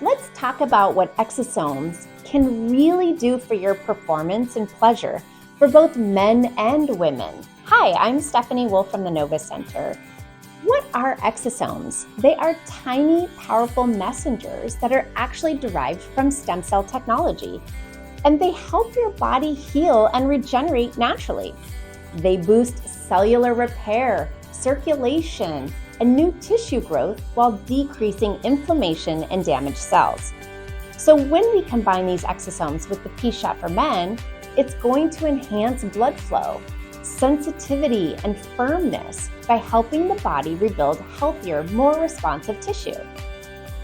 let's talk about what exosomes can really do for your performance and pleasure for both men and women. Hi, I'm Stephanie Wolf from the Novus Center. What are exosomes? They are tiny, powerful messengers that are actually derived from stem cell technology, and they help your body heal and regenerate naturally. They boost cellular repair, circulation, and new tissue growth while decreasing inflammation and damaged cells. So when we combine these exosomes with the P-Shot for men, it's going to enhance blood flow, sensitivity, and firmness by helping the body rebuild healthier, more responsive tissue.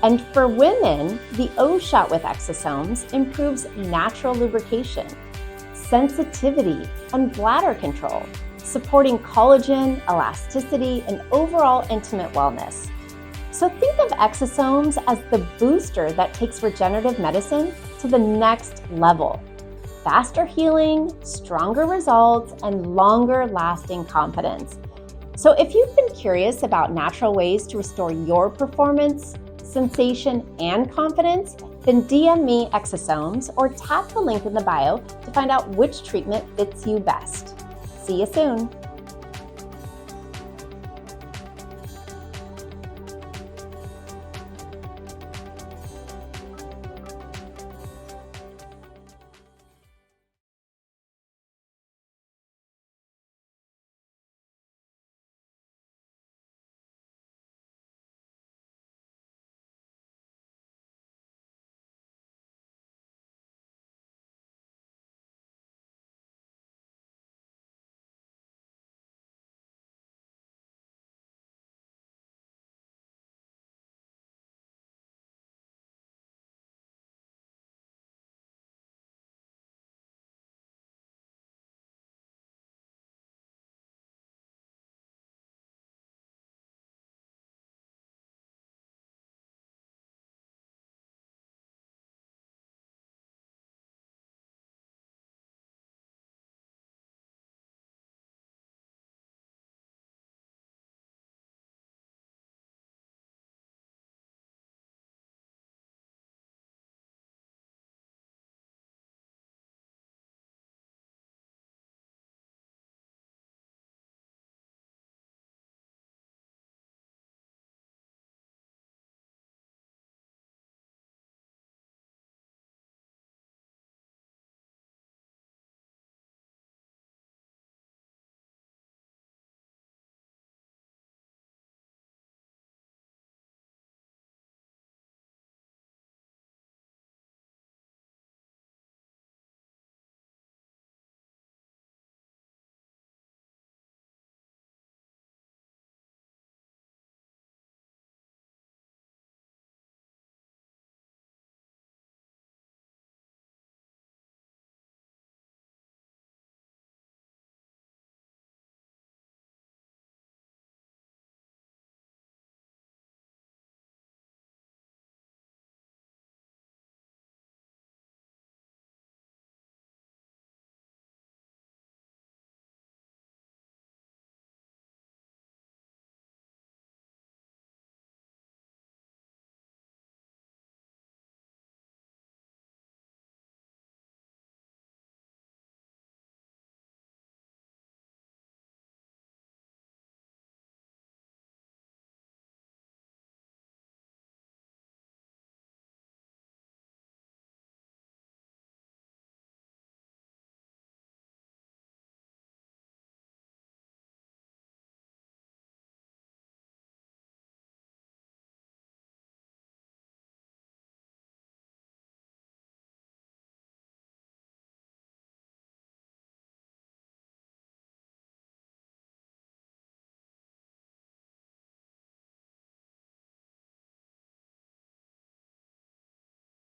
And for women, the O-Shot with exosomes improves natural lubrication, sensitivity, and bladder control, supporting collagen, elasticity, and overall intimate wellness. So think of exosomes as the booster that takes regenerative medicine to the next level. Faster healing, stronger results, and longer lasting confidence. So if you've been curious about natural ways to restore your performance, sensation, and confidence, then DM me exosomes or tap the link in the bio to find out which treatment fits you best. See you soon.